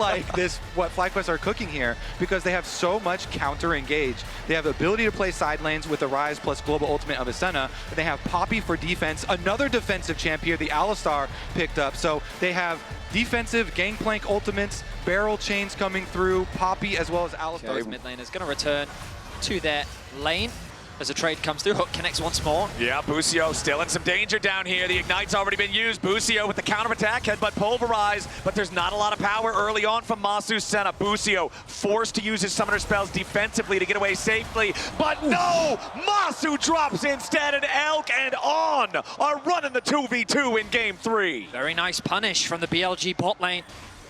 like this, what FlyQuest are cooking here, because they have so much counter engage. They have the ability to play side lanes with the Rise plus Global Ultimate of Ascena. They have Poppy for defense, another defensive champ here, the Alistar picked up. So they have defensive Gangplank ultimates, barrel chains coming through, Poppy as well as Alistar. Those mid laners going to return to their lane. As a trade comes through, Hook connects once more. Yeah, Busio still in some danger down here. The Ignite's already been used. Busio with the counterattack, headbutt pulverize, but there's not a lot of power early on from Masu's Senna. Busio forced to use his summoner spells defensively to get away safely, but no! Masu drops instead, and Elk and On are running the 2v2 in game 3. Very nice punish from the BLG bot lane.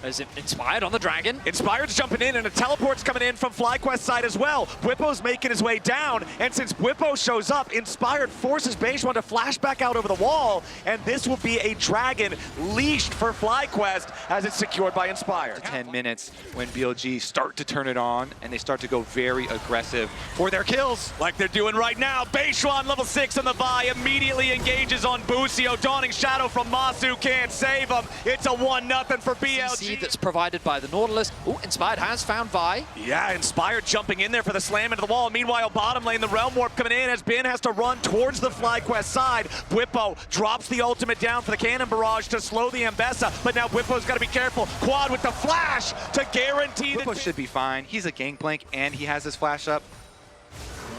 As Inspired on the Dragon. Inspired's jumping in, and a teleport's coming in from FlyQuest side as well. Bwipo's making his way down, and since Bwipo shows up, Inspired forces Beishwan to flash back out over the wall, and this will be a Dragon leashed for FlyQuest as it's secured by Inspired. 10 minutes when BLG start to turn it on, and they start to go very aggressive for their kills. Like they're doing right now. Beishwan, level 6 on the Vi, immediately engages on Busio. Dawning Shadow from Masu can't save him. It's a 1-0 for BLG. That's provided by the Nautilus. Ooh, Inspired has found Vi. Yeah, Inspired jumping in there for the slam into the wall. Meanwhile, bottom lane, the Realm Warp coming in as Bin has to run towards the FlyQuest side. Bwipo drops the ultimate down for the Cannon Barrage to slow the Ambessa, but now Bwipo's got to be careful. Quad with the flash to guarantee Bwipo should be fine. He's a Gangplank, and he has his flash up.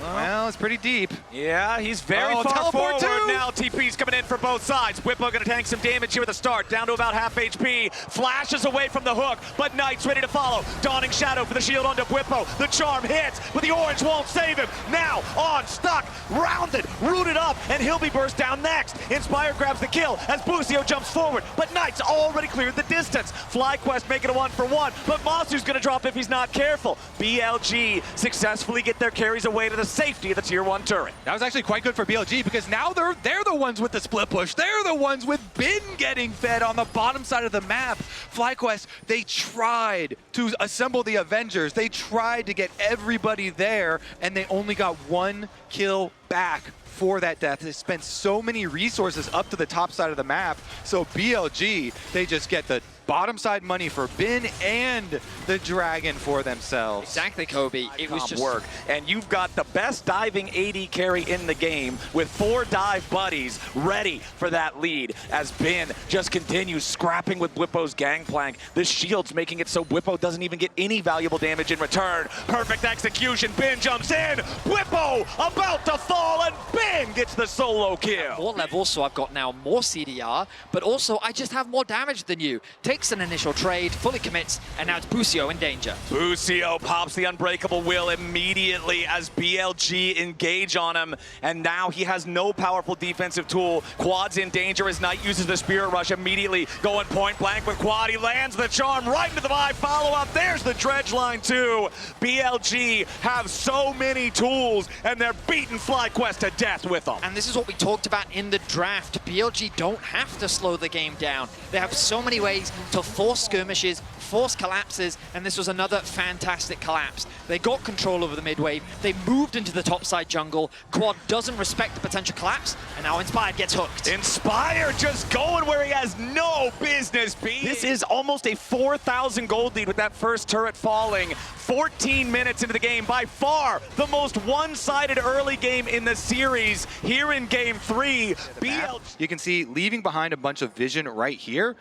Well, it's pretty deep. Yeah, he's very far forward now. TP's coming in for both sides. Bwipo gonna tank some damage here at the start, down to about half HP. Flashes away from the hook, but Knight's ready to follow. Dawning Shadow for the shield onto Bwipo. The charm hits, but the orange won't save him. Now, On, stuck, rounded, rooted up, and he'll be burst down next. Inspire grabs the kill as Busio jumps forward, but Knight's already cleared the distance. FlyQuest making a 1-for-1, but Masu's gonna drop if he's not careful. BLG successfully get their carries away to the safety of the tier 1 turret. That was actually quite good for BLG, because now they're the ones with the split push. They're the ones with Bin getting fed on the bottom side of the map. FlyQuest, they tried to assemble the Avengers. They tried to get everybody there, and they only got 1 kill back for that death. They spent so many resources up to the top side of the map. So BLG, they just get the bottom side money for Bin and the Dragon for themselves. Exactly, Kobe. It was just work. And you've got the best diving AD carry in the game with 4 dive buddies ready for that lead as Bin just continues scrapping with Bwipo's Gangplank. The shield's making it so Bwipo doesn't even get any valuable damage in return. Perfect execution. Bin jumps in. Bwipo about to fall, and Bin gets the solo kill. More levels, so I've got now more CDR, but also I just have more damage than you. Takes an initial trade, fully commits, and now it's Busio in danger. Busio pops the Unbreakable Will immediately as BLG engage on him, and now he has no powerful defensive tool. Quad's in danger as Knight uses the Spirit Rush immediately, going point blank with Quad. He lands the charm right into the Vi follow-up. There's the dredge line too. BLG have so many tools, and they're beating FlyQuest to death with them. And this is what we talked about in the draft. BLG don't have to slow the game down. They have so many ways to force skirmishes, force collapses, and this was another fantastic collapse. They got control over the mid wave, they moved into the topside jungle, Quad doesn't respect the potential collapse, and now Inspired gets hooked. Inspired just going where he has no business being. This is almost a 4,000 gold lead with that first turret falling. 14 minutes into the game, by far the most one-sided early game in the series here in game 3. You can see leaving behind a bunch of vision right here.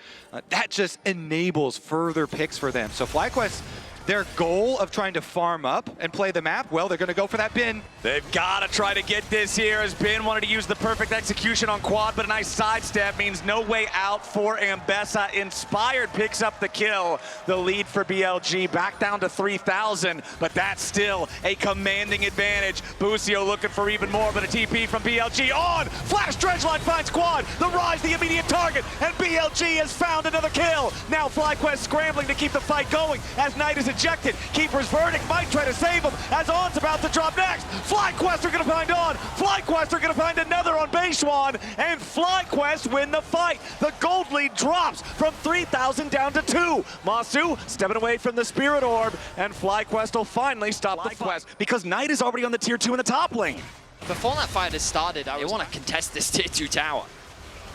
That just enables further picks for them. So FlyQuest, their goal of trying to farm up and play the map, well, they're going to go for that Bin. They've got to try to get this here as Bin wanted to use the perfect execution on Quad, but a nice sidestep means no way out for Ambessa. Inspired picks up the kill. The lead for BLG back down to 3,000, but that's still a commanding advantage. Busio looking for even more, but a TP from BLG on. Flash dredge line finds Quad. The Rise, the immediate target, and BLG has found another kill. Now FlyQuest scrambling to keep the fight going as Knight is ejected. Keeper's verdict might try to save him as On's about to drop next. FlyQuest are going to find On. FlyQuest are going to find another on Beishwan, and FlyQuest win the fight. The gold lead drops from 3,000 down to 2. Masu stepping away from the Spirit Orb, and FlyQuest will finally stop the fight because Knight is already on the tier 2 in the top lane. Before that fight has started, I want to contest this tier 2 tower.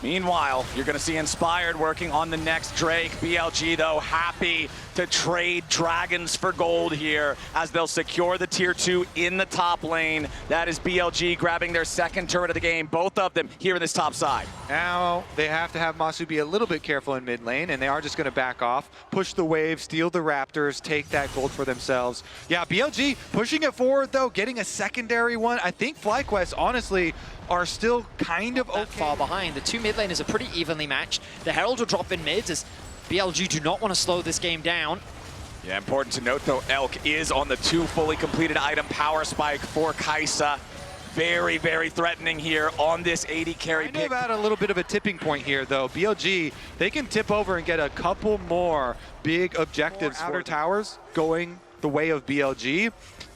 Meanwhile, you're going to see Inspired working on the next Drake. BLG, though, happy to trade Dragons for gold here as they'll secure the tier 2 in the top lane. That is BLG grabbing their second turret of the game, both of them here in this top side. Now they have to have Masu be a little bit careful in mid lane, and they are just going to back off, push the wave, steal the Raptors, take that gold for themselves. Yeah, BLG pushing it forward, though, getting a secondary one. I think FlyQuest, honestly, are still kind of That far behind. The two mid laners are pretty evenly matched. The Herald will drop in mids as BLG do not want to slow this game down. Yeah, important to note, though, Elk is on the 2 fully completed item power spike for Kaisa. Very, very threatening here on this 80 carry pick. Kind of at a little bit of a tipping point here, though. BLG, they can tip over and get a couple more big objectives. Outer towers going the way of BLG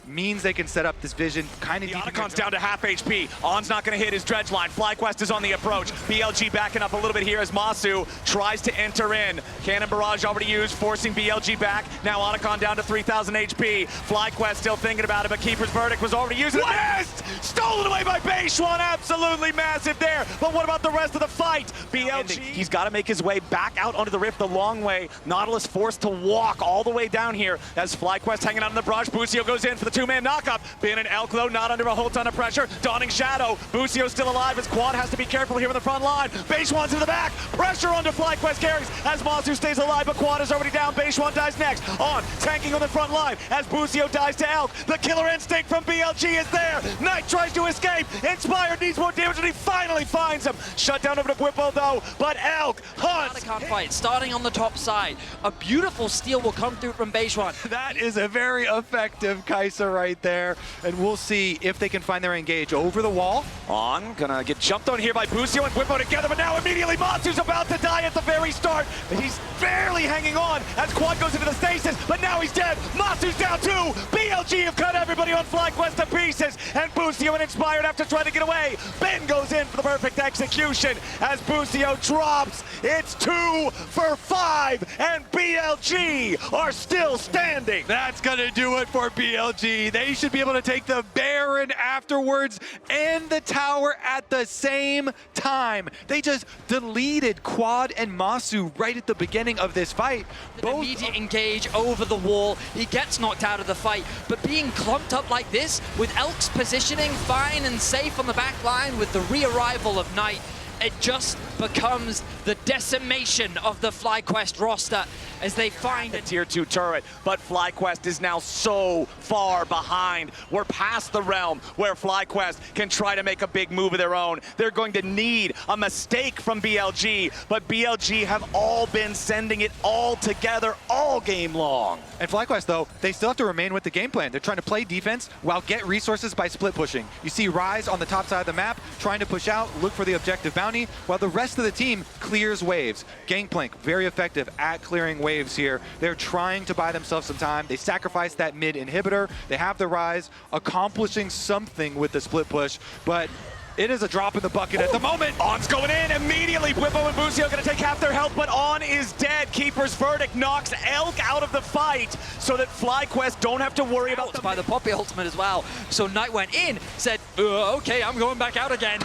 means they can set up this vision kind of The deep. Otacon's down to half HP. On's not going to hit his dredge line. FlyQuest is on the approach. BLG backing up a little bit here as Masu tries to enter in. Cannon Barrage already used, forcing BLG back. Now Otacon down to 3,000 HP. FlyQuest still thinking about it, but Keeper's Verdict was already used. West! Stolen away by Beishwan. Absolutely massive there. But what about the rest of the fight? BLG, he's got to make his way back out onto the rift the long way. Nautilus forced to walk all the way down here as FlyQuest hanging out in the brush. Busio goes in for the 2-man knockup. Bin and Elk, though, not under a whole ton of pressure. Dawning Shadow. Busio still alive as Quad has to be careful here in the front line. Beishwan's in the back. Pressure onto FlyQuest carries as Masu stays alive, but Quad is already down. Beishwan dies next. On, tanking on the front line as Busio dies to Elk. The killer instinct from BLG is there. Knight tries to escape. Inspired needs more damage, and he finally finds him. Shut down over to Bwipo, though, but Elk hunts. Otacon fight starting on the top side. A beautiful steal will come through from Beishwan. That is a very effective Kaisa right there, and we'll see if they can find their engage over the wall. On, gonna get jumped on here by Busio and Bwipo together, but now immediately Masu's about to die at the very start. He's barely hanging on as Quad goes into the stasis, but now he's dead. Masu's down too. BLG have cut everybody on FlyQuest to pieces, and Busio and Inspired have to try to get away. Ben goes in for the perfect execution as Busio drops. It's 2 for 5, and BLG are still standing. That's gonna do it for BLG. They should be able to take the Baron afterwards and the tower at the same time. They just deleted Quad and Masu right at the beginning of this fight. Both immediate engage over the wall. He gets knocked out of the fight, but being clumped up like this with Elk's positioning fine and safe on the back line with the re-arrival of Knight, it just becomes the decimation of the FlyQuest roster as they find a tier 2 turret, but FlyQuest is now so far behind. We're past the realm where FlyQuest can try to make a big move of their own. They're going to need a mistake from BLG, but BLG have all been sending it all together all game long. And FlyQuest, though, they still have to remain with the game plan. They're trying to play defense while get resources by split pushing. You see Rise on the top side of the map, trying to push out, look for the objective bounty, while the rest of the team clears waves. Gangplank, very effective at clearing waves here. They're trying to buy themselves some time. They sacrifice that mid inhibitor. They have the Rise, accomplishing something with the split push, but it is a drop in the bucket at the moment. On's going in immediately. Bwipo and Busio going to take half their health, but On is dead. Keeper's Verdict knocks Elk out of the fight so that FlyQuest don't have to worry about by the Poppy ultimate as well. So Knight went in, said, okay, I'm going back out again.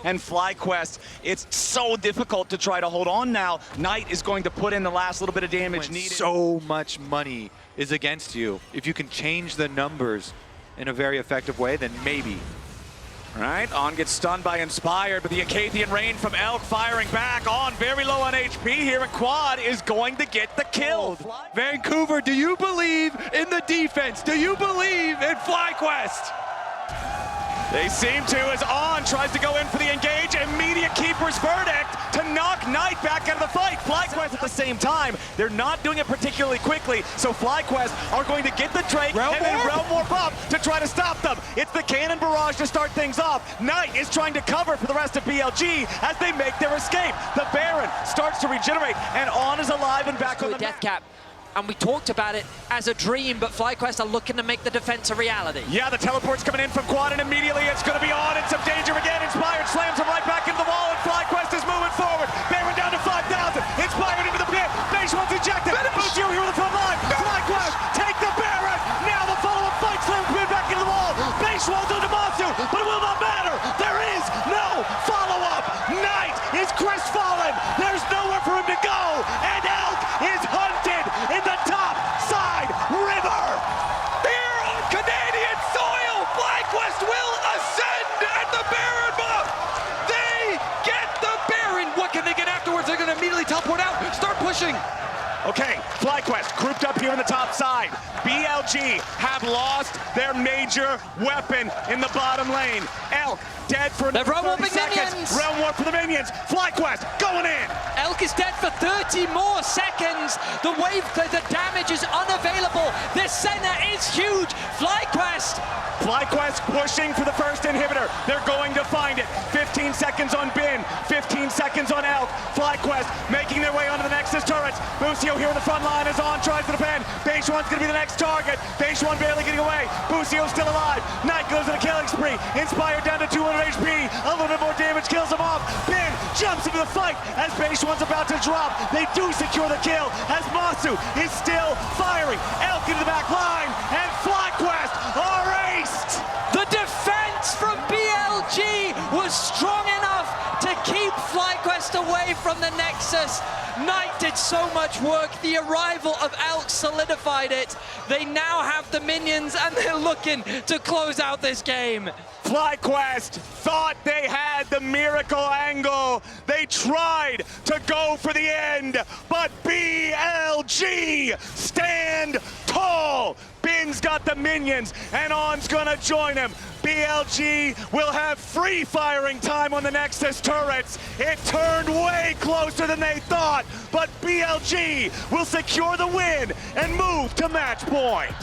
And FlyQuest, it's so difficult to try to hold on now. Knight is going to put in the last little bit of damage needed. So much money is against you. If you can change the numbers in a very effective way, then maybe. All right, On gets stunned by Inspired, but the Acathian Rain from Elk firing back. On very low on HP here, and Quad is going to get the kill. Vancouver, do you believe in the defense? Do you believe in FlyQuest? They seem to, as On tries to go in for the engage. Immediate Keeper's Verdict to knock Knight back out of the fight. FlyQuest at the same time, they're not doing it particularly quickly, so FlyQuest are going to get the Drake and then Realm Warp up to try to stop them. It's the Cannon Barrage to start things off. Knight is trying to cover for the rest of BLG as they make their escape. The Baron starts to regenerate, and On is alive and back on the death cap. And we talked about it as a dream, but FlyQuest are looking to make the defense a reality. Yeah, the teleport's coming in from Quad, and immediately it's going to be On in some danger again. Inspired slams him right back into the wall, and FlyQuest is moving forward. Baron down to 5,000. Inspired into the pit. Beishwan's ejected. Busio here on the front line. FlyQuest take the Baron. Now the follow-up fight slams Baron back into the wall. Beishwan's onto Masu, but it will not matter. There is no follow-up. Knight is cracked. FlyQuest grouped up here on the top side. BLG have lost their major weapon in the bottom lane. Elk dead for another 30 seconds. Realm Warp for the minions. FlyQuest going in. Elk is dead for 30 more seconds. The wave, the damage is unavailable. This center is huge. FlyQuest pushing for the first inhibitor. They're going to find it. 15 seconds on Bin, 15 seconds on Elk. FlyQuest making their way onto the Nexus turrets. Busio here in the front line is on, tries to defend. Beishuan's going to be the next target. Beishuan barely getting away. Busio's still alive. Knight goes on a killing spree. Inspired down to 200 HP. A little bit more damage kills him off. Bin jumps into the fight as Beishuan's about to drop. They do secure the kill as Masu is still firing. Elk into the back line and FlyQuest are aced. The defense from BLG was strong enough to keep FlyQuest away from the Nexus. Knight did so much work. The arrival of Elk solidified it. They now have the minions and they're looking to close out this game. FlyQuest thought they had the miracle angle. They tried to go for the end, but BLG stand tall. Bin's got the minions, and On's gonna join him. BLG will have free firing time on the Nexus turrets. It turned way closer than they thought, but BLG will secure the win and move to match point.